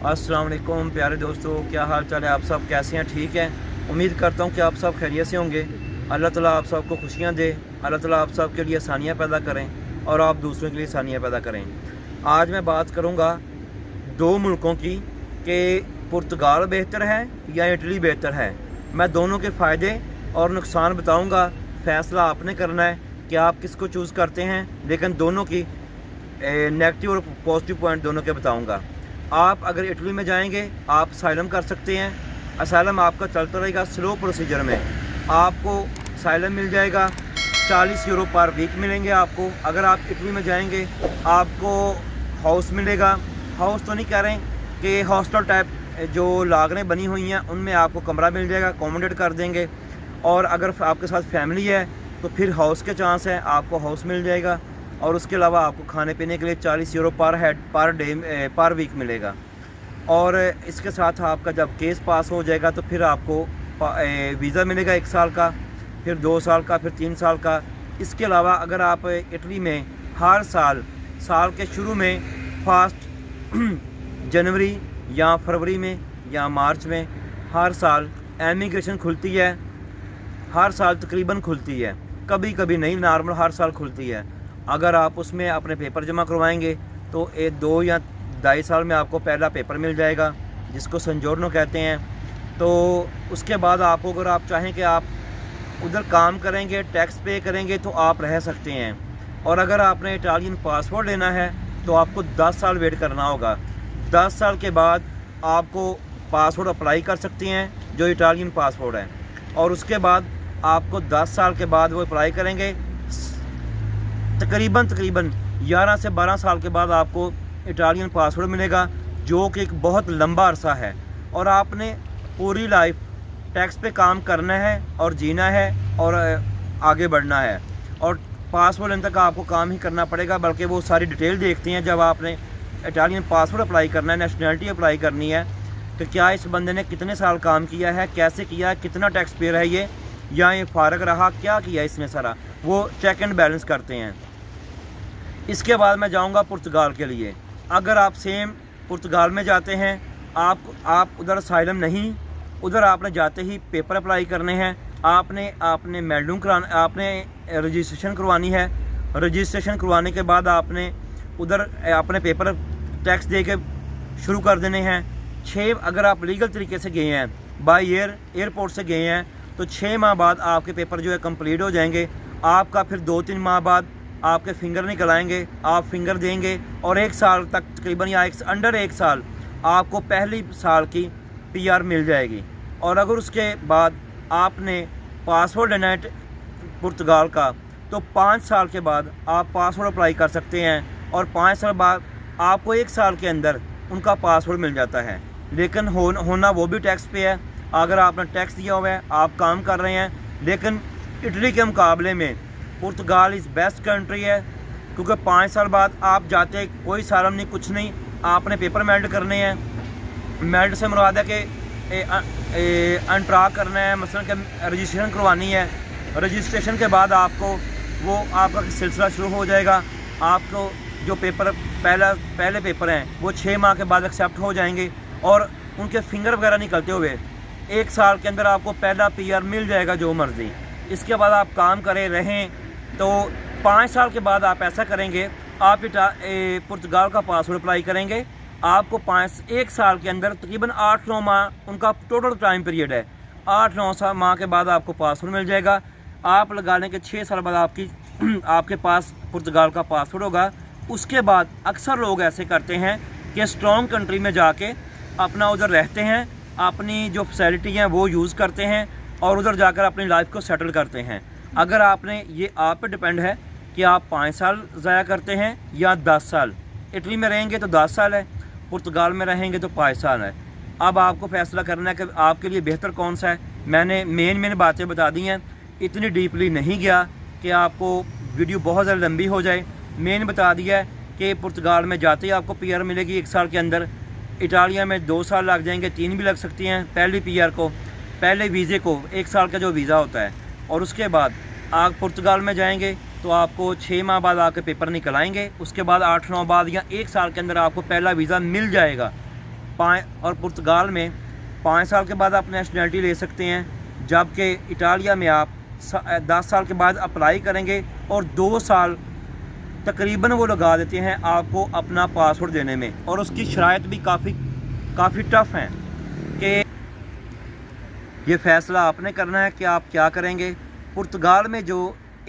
अस्सलाम वालेकुम प्यारे दोस्तों, क्या हाल चाल है? आप सब कैसे हैं? ठीक हैं। उम्मीद करता हूँ कि आप सब खैरियत से होंगे। अल्लाह ताला आप सबको खुशियाँ दे, अल्लाह ताला आप सब के लिए आसानियाँ पैदा करें और आप दूसरों के लिए आसानियाँ पैदा करें। आज मैं बात करूँगा दो मुल्कों की कि पुर्तगाल बेहतर है या इटली बेहतर है। मैं दोनों के फ़ायदे और नुकसान बताऊँगा। फ़ैसला आपने करना है कि आप किसको चूज़ करते हैं, लेकिन दोनों की नेगेटिव और पॉजिटिव पॉइंट दोनों के बताऊँगा। आप अगर इटली में जाएंगे आप असाइलम कर सकते हैं। असाइलम आपका चलता रहेगा स्लो प्रोसीजर में। आपको असाइलम मिल जाएगा, 40 यूरो पर वीक मिलेंगे आपको। अगर आप इटली में जाएंगे आपको हाउस मिलेगा। हाउस तो नहीं कह रहे कि हॉस्टल टाइप जो लागरें बनी हुई हैं उनमें आपको कमरा मिल जाएगा, अकोमोडेट कर देंगे। और अगर आपके साथ फैमिली है तो फिर हाउस के चांस है, आपको हाउस मिल जाएगा। और उसके अलावा आपको खाने पीने के लिए 40 यूरो पर हेड पर डे पर वीक मिलेगा। और इसके साथ आपका जब केस पास हो जाएगा तो फिर आपको वीज़ा मिलेगा 1 साल का, फिर 2 साल का, फिर 3 साल का। इसके अलावा अगर आप इटली में हर साल के शुरू में फर्स्ट जनवरी या फरवरी में या मार्च में हर साल एमिग्रेशन खुलती है। हर साल तकरीबन खुलती है, कभी कभी नहीं, नॉर्मल हर साल खुलती है। अगर आप उसमें अपने पेपर जमा करवाएंगे तो 2 या 2.5 साल में आपको पहला पेपर मिल जाएगा जिसको संजोर्नो कहते हैं। तो उसके बाद आपको अगर आप चाहें कि आप उधर काम करेंगे, टैक्स पे करेंगे तो आप रह सकते हैं। और अगर आपने इटालियन पासपोर्ट लेना है तो आपको 10 साल वेट करना होगा। 10 साल के बाद आपको पासपोर्ट अप्लाई कर सकते हैं जो इटालियन पासपोर्ट है। और उसके बाद आपको 10 साल के बाद वो अप्लाई करेंगे, तकरीबन 11 से 12 साल के बाद आपको इटालियन पासपोर्ट मिलेगा, जो कि एक बहुत लंबा अरसा है। और आपने पूरी लाइफ टैक्स पे काम करना है और जीना है और आगे बढ़ना है। और पासपोर्ट लेने तक आपको काम ही करना पड़ेगा, बल्कि वो सारी डिटेल देखते हैं जब आपने इटालियन पासपोर्ट अप्लाई करना है, नेशनैलिटी अप्लाई करनी है कि क्या इस बंदे ने कितने साल काम किया है, कैसे किया है, कितना टैक्स पेयर है ये, या ये फारग रहा, क्या किया इसने सारा, वो चेक एंड बैलेंस करते हैं। इसके बाद मैं जाऊंगा पुर्तगाल के लिए। अगर आप सेम पुर्तगाल में जाते हैं, आप उधर असाइलम नहीं, उधर आपने जाते ही पेपर अप्लाई करने हैं। आपने मेल्डूम कराना, आपने रजिस्ट्रेशन करवानी है। रजिस्ट्रेशन करवाने के बाद आपने उधर अपने पेपर टैक्स दे के शुरू कर देने हैं। 6 अगर आप लीगल तरीके से गए हैं, बाई एयरपोर्ट से गए हैं, तो 6 माह बाद आपके पेपर जो है कंप्लीट हो जाएंगे। आपका फिर 2-3 माह बाद आपके फिंगर निकल आएंगे, आप फिंगर देंगे और 1 साल तक तकरीबन या अंडर 1 साल आपको पहली साल की PR मिल जाएगी। और अगर उसके बाद आपने पासपोर्ट लेना है पुर्तगाल का तो 5 साल के बाद आप पासपोर्ट अप्लाई कर सकते हैं। और 5 साल बाद आपको 1 साल के अंदर उनका पासपोर्ट मिल जाता है। लेकिन होना वो भी टैक्स पे है। अगर आपने टैक्स दिया हुआ है, आप काम कर रहे हैं। लेकिन इटली के मुकाबले में पुर्तगाल इज़ बेस्ट कंट्री है, क्योंकि 5 साल बाद आप जाते कोई सालम नहीं, कुछ नहीं, आपने पेपर मेल्ड करने हैं। मेल्ड से मुराद है कि अनट्रा करना है, मसलन कि रजिस्ट्रेशन करवानी है। रजिस्ट्रेशन के बाद आपको वो आपका सिलसिला शुरू हो जाएगा। आपको जो पेपर पहले पेपर हैं वो 6 माह के बाद एक्सेप्ट हो जाएंगे और उनके फिंगर वगैरह निकलते हुए 1 साल के अंदर आपको पहला PR मिल जाएगा जो मर्ज़ी। इसके बाद आप काम करें रहें। तो 5 साल के बाद आप ऐसा करेंगे, आप पुर्तगाल का पासपोर्ट अप्लाई करेंगे। आपको 1 साल के अंदर तकरीबन 8-9 माह उनका टोटल टाइम पीरियड है। 8-9 माह के बाद आपको पासपोर्ट मिल जाएगा। आप लगाने के 6 साल बाद आपके पास पुर्तगाल का पासपोर्ट होगा। उसके बाद अक्सर लोग ऐसे करते हैं कि स्ट्रॉन्ग कंट्री में जाके अपना उधर रहते हैं, अपनी जो फैसिलिटी हैं वो यूज़ करते हैं और उधर जाकर अपनी लाइफ को सेटल करते हैं। अगर आपने ये आप पे डिपेंड है कि आप 5 साल ज़ाया करते हैं या 10 साल। इटली में रहेंगे तो 10 साल है, पुर्तगाल में रहेंगे तो 5 साल है। अब आपको फैसला करना है कि आपके लिए बेहतर कौन सा है। मैंने मेन बातें बता दी हैं, इतनी डीपली नहीं गया कि आपको वीडियो बहुत ज़्यादा लंबी हो जाए। मेन बता दिया है कि पुर्तगाल में जाते ही आपको PR मिलेगी 1 साल के अंदर। इटालिया में 2 साल लग जाएंगे, 3 भी लग सकती हैं पहली PR को, पहले वीज़े को, 1 साल का जो वीज़ा होता है। और उसके बाद आप पुर्तगाल में जाएंगे तो आपको 6 माह बाद आके पेपर निकल आएंगे। उसके बाद 8-9 बाद या 1 साल के अंदर आपको पहला वीज़ा मिल जाएगा। और पुर्तगाल में 5 साल के बाद आप नेशनलिटी ले सकते हैं, जबकि इटालिया में आप 10 साल के बाद अप्लाई करेंगे और 2 साल तकरीबन वो लगा देते हैं आपको अपना पासपोर्ट देने में। और उसकी शराइत भी काफ़ी टफ़ हैं कि ये फ़ैसला आपने करना है कि आप क्या करेंगे। पुर्तगाल में जो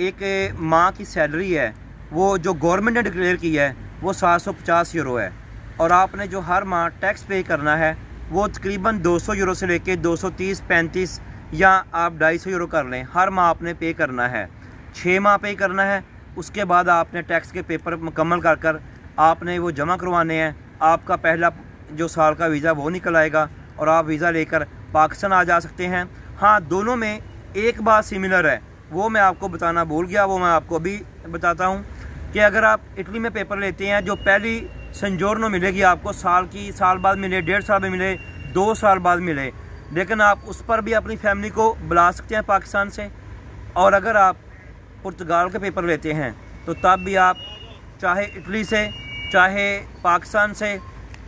एक माह की सैलरी है वो जो गवर्नमेंट ने डिक्लेयर की है वो 750 यूरो है, और आपने जो हर माह टैक्स पे करना है वो तकरीबन 200 यूरो से लेके 230-35 या आप 250 यूरो कर लें, हर माह आपने पे करना है। 6 माह पे करना है, उसके बाद आपने टैक्स के पेपर मुकम्मल कर आपने वो जमा करवाने हैं। आपका पहला जो साल का वीज़ा वो निकल आएगा और आप वीज़ा लेकर पाकिस्तान आ जा सकते हैं। हाँ, दोनों में एक बात सिमिलर है, वो मैं आपको बताना भूल गया, वो मैं आपको अभी बताता हूँ कि अगर आप इटली में पेपर लेते हैं, जो पहली संजोर्नो मिलेगी आपको साल बाद मिले, 1.5 साल में मिले, 2 साल बाद मिले, लेकिन आप उस पर भी अपनी फैमिली को बुला सकते हैं पाकिस्तान से। और अगर आप पुर्तगाल के पेपर लेते हैं तो तब भी आप चाहे इटली से, चाहे पाकिस्तान से,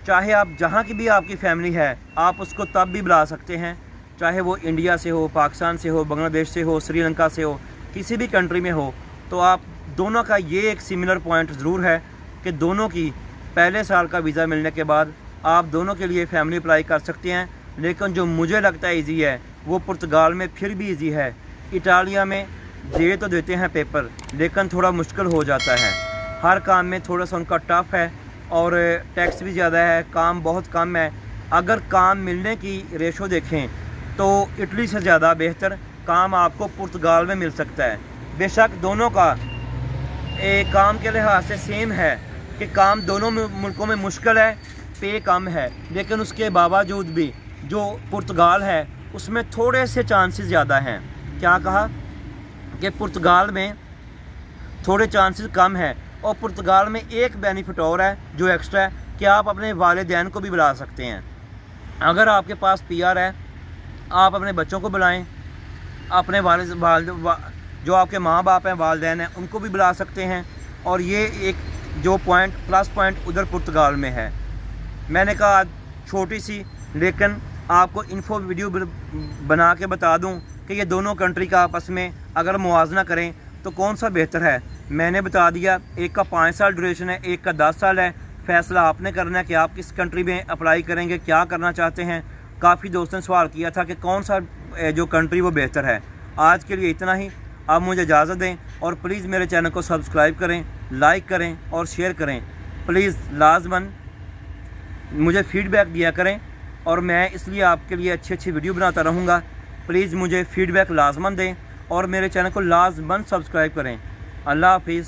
चाहे आप जहाँ की भी आपकी फैमिली है, आप उसको तब भी बुला सकते हैं, चाहे वो इंडिया से हो, पाकिस्तान से हो, बांग्लादेश से हो, श्रीलंका से हो, किसी भी कंट्री में हो। तो आप दोनों का ये एक सिमिलर पॉइंट ज़रूर है कि दोनों की पहले साल का वीज़ा मिलने के बाद आप दोनों के लिए फ़ैमिली अप्लाई कर सकते हैं। लेकिन जो मुझे लगता है ईजी है वो पुर्तगाल में फिर भी ईजी है। इटालिया में दे तो देते हैं पेपर, लेकिन थोड़ा मुश्किल हो जाता है, हर काम में थोड़ा सा उनका टफ़ है और टैक्स भी ज़्यादा है, काम बहुत कम है। अगर काम मिलने की रेशो देखें तो इटली से ज़्यादा बेहतर काम आपको पुर्तगाल में मिल सकता है। बेशक दोनों का काम के लिहाज से सेम है कि काम दोनों मुल्कों में मुश्किल है, पे कम है, लेकिन उसके बावजूद भी जो पुर्तगाल है उसमें थोड़े से चांसेस ज़्यादा हैं। क्या कहा कि पुर्तगाल में थोड़े चांसेस कम है, और पुर्तगाल में एक बेनिफिट और है जो एक्स्ट्रा है कि आप अपने वालिदैन को भी बुला सकते हैं। अगर आपके पास PR है, आप अपने बच्चों को बुलाएं, अपने जो आपके माँ बाप हैं, वालिदैन हैं, उनको भी बुला सकते हैं। और ये एक जो प्लस पॉइंट उधर पुर्तगाल में है। मैंने कहा छोटी सी लेकिन आपको इन्फो वीडियो बना के बता दूं कि ये दोनों कंट्री का आपस में अगर मुवाजना करें तो कौन सा बेहतर है। मैंने बता दिया, एक का 5 साल ड्यूरेशन है, एक का 10 साल है। फ़ैसला आपने करना है कि आप किस कंट्री में अप्लाई करेंगे, क्या करना चाहते हैं। काफ़ी दोस्तों ने सवाल किया था कि कौन सा जो कंट्री वो बेहतर है। आज के लिए इतना ही, आप मुझे इजाज़त दें और प्लीज़ मेरे चैनल को सब्सक्राइब करें, लाइक करें और शेयर करें। प्लीज़ लाजमन मुझे फीडबैक दिया करें, और मैं इसलिए आपके लिए अच्छी वीडियो बनाता रहूँगा। प्लीज़ मुझे फीडबैक लाजमन दें और मेरे चैनल को लाजमन सब्सक्राइब करें। अल्लाह हाफिज़।